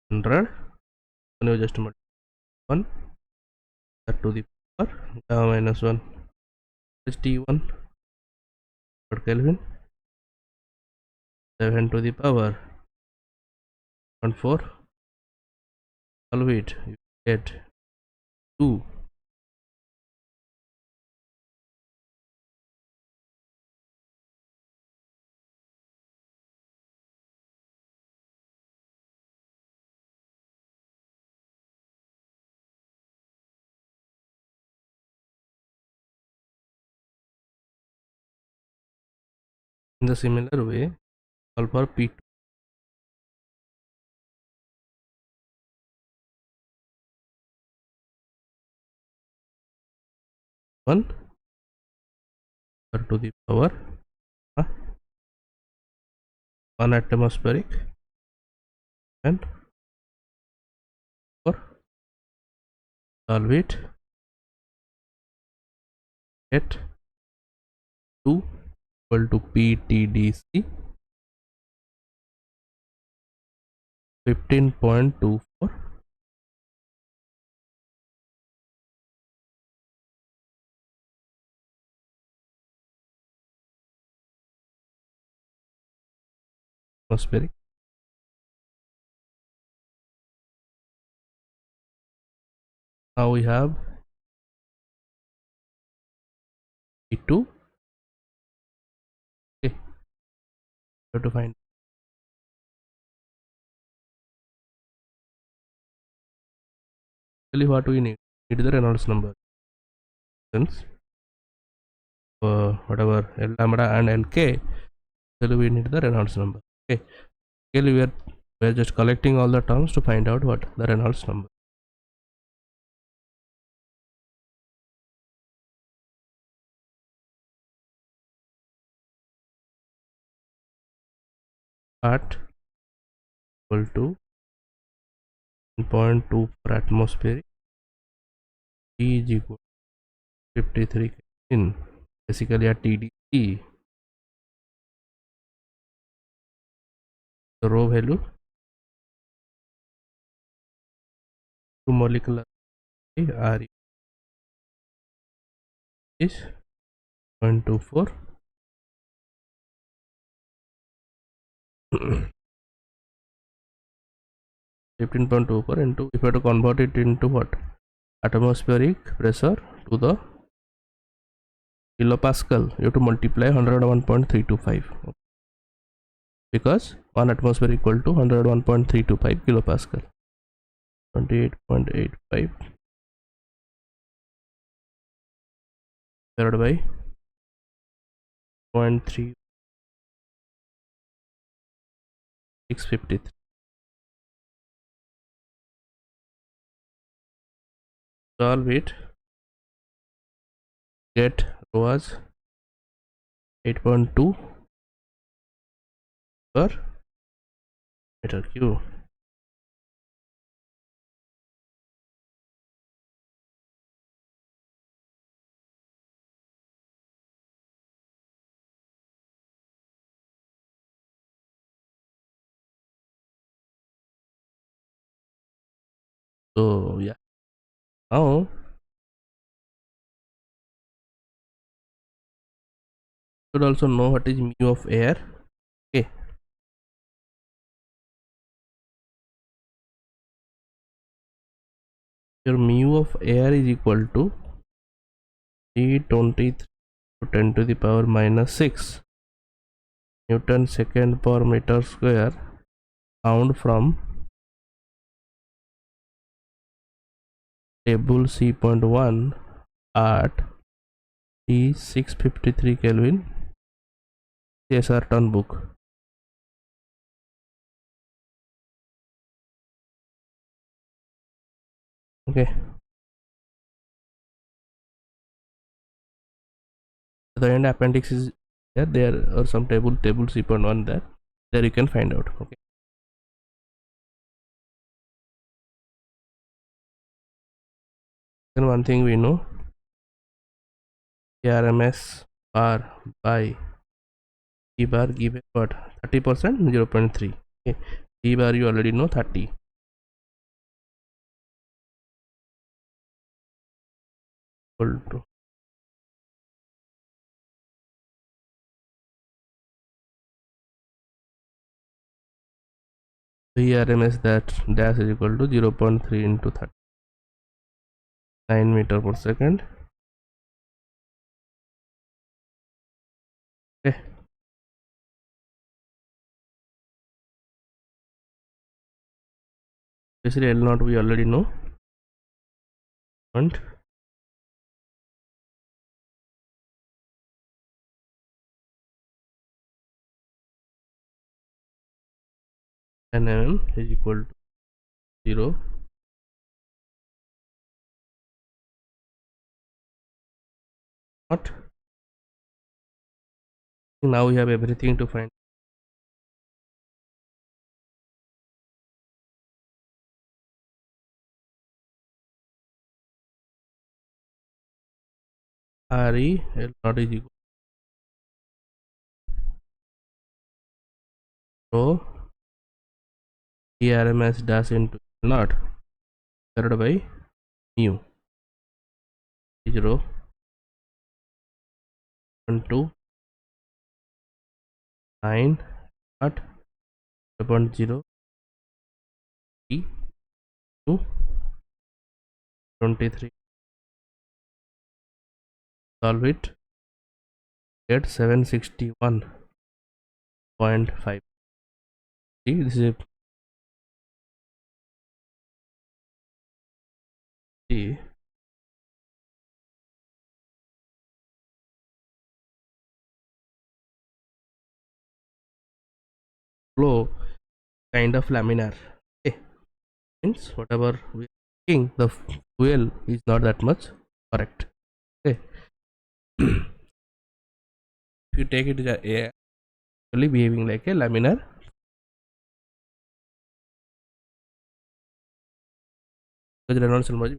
100. One you just multiply 1 that to the power gamma minus 1 is T1 per Kelvin 7 to the power 1.4. Solve it, you get 2. In the similar way, solve for P2. 1 to the power 1 atmospheric and 4. Solve it, get 2 equal to PTDC 15.24 atmospheric. Now we have P2. Okay, have to find actually what we need the Reynolds number since whatever L lambda and Nk, so we need the Reynolds number. Okay, we are just collecting all the terms to find out what the Reynolds number. At equal to 1.2 per atmosphere, T is equal to 53 Kelvin, basically at TDC. The rho value to molecular R is 0.24. 15.24 into, if I have to convert it into what, atmospheric pressure to the kilopascal, you have to multiply 101.325 because 1 atmosphere equal to 101.325 kilopascal. 28.85 divided by 0.3653. Solve it, get rho as 8.2 per meter cube. So yeah, now should also know what is mu of air. Okay, your mu of air is equal to 323 to 10 to the power minus 6 Newton second per meter square, found from table C.1 at T653 Kelvin CSR turn book. Okay, the end appendix is there or some table C.1 there you can find out. Okay, then one thing we know, RMS bar by T bar given what 30% 0.3. Okay, T bar you already know 30 equal to VRMS that dash is equal to 0.3 into 39 meter per second. Okay, basically L naught we already know, and 10 mm is equal to 0. Not now we have everything to find. RE L naught is equal to RMS dash into L naught divided by mu 0 1 2 9 naught 0.0 T 2 23. Solve it, get 761.5. See, this is a flow kind of laminar. Okay, means whatever we are thinking, the fuel is not that much correct. Okay, if you take it as actually behaving like a laminar, because Reynolds number,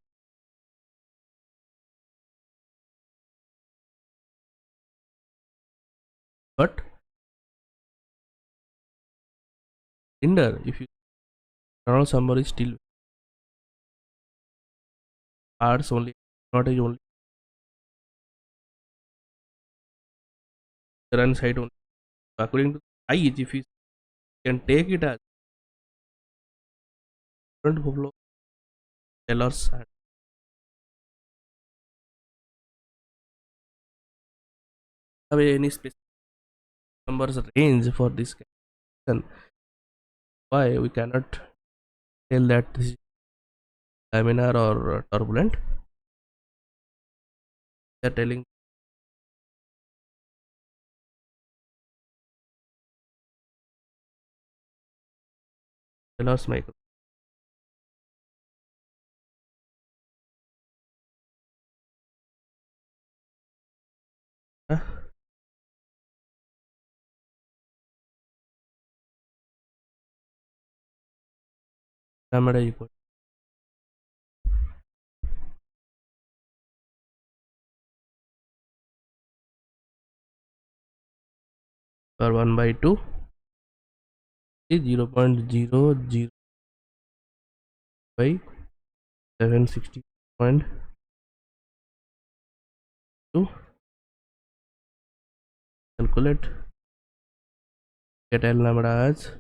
but cinder, if you Reynolds number is still parts only, not is only run side only. According to size, if you can take it as different flow tellers and have any specific numbers range for this question, why we cannot tell that this is laminar or turbulent. They are telling tellers micro. Huh? Lambda equal for 1 by 2 is 0.00 by 760.2. Calculate, get L lambda as,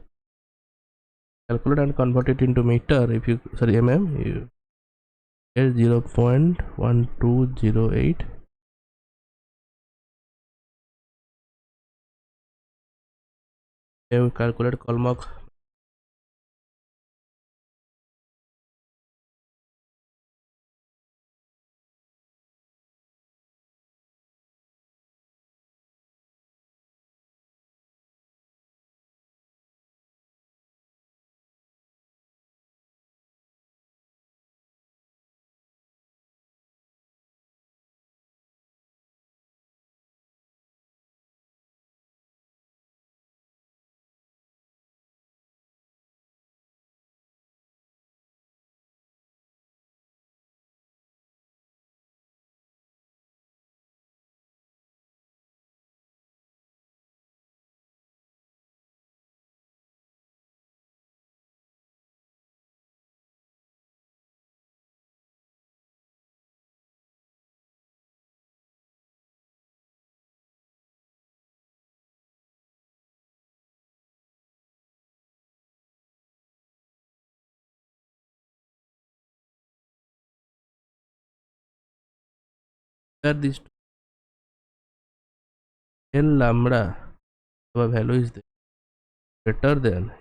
calculate and convert it into meter. If you mm, you Here 0.1208. Here we calculate Kolmog's. Here this L lambda, our value is greater than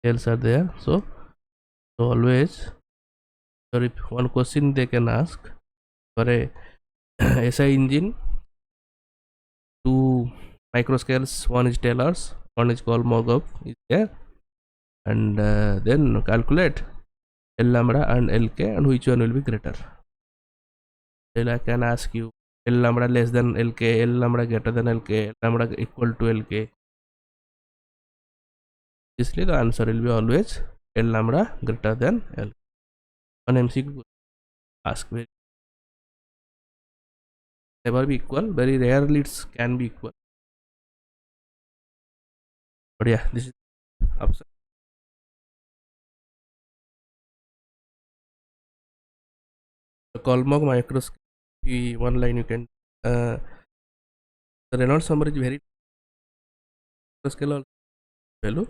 L's are there. So always, or if one question they can ask for a SI engine, two microscales, one is Taylor's, one is Kolmogov is there, and then calculate L lambda and LK and which one will be greater. Then I can ask you L lambda less than LK, L lambda greater than LK, L lambda equal to LK. Obviously the answer will be always L lambda greater than L. One MCQ ask never be equal, very rarely it can be equal. But yeah, this is upside. The Kolmog microscope, one line you can the Reynolds number is very scale value.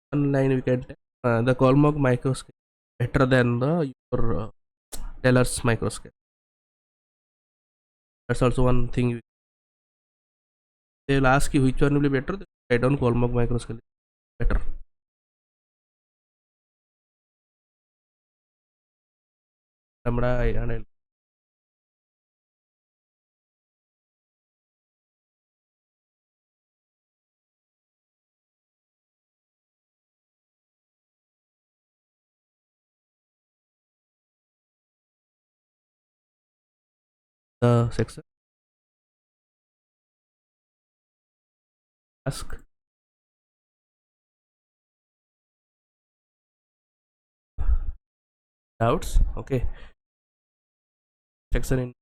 One line we can take the Kolmog microscope better than the your Taylor's microscope. That's also one thing. They will ask you which one will be better. I don't Kolmog microscope better. Lambda and L. The section ask doubts. Okay, section in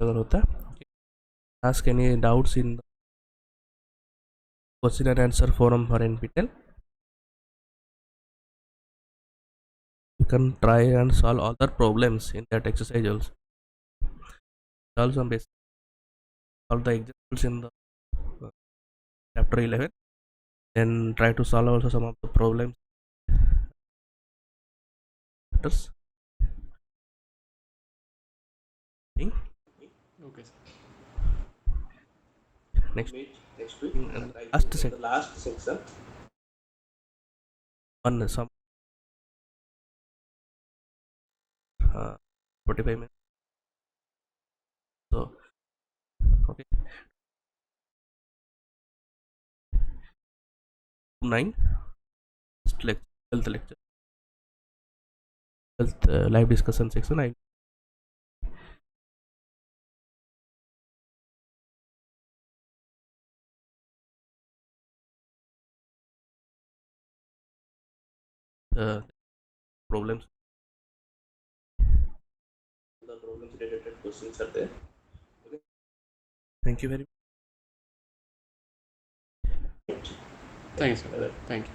Sagar Hota. Okay. Ask any doubts in the question and answer forum for NPTEL. You can try and solve other problems in that exercise also. Solve some basic, solve the examples in the chapter 11. Then try to solve also some of the problems. Okay, sir. Next Meet next week. and the Last section. one some 45 minutes. So okay, 9 lecture, health lecture, health live discussion section. I problems. The problems related questions are there. Okay. Thank you very much. Thank you, sir. Thank you.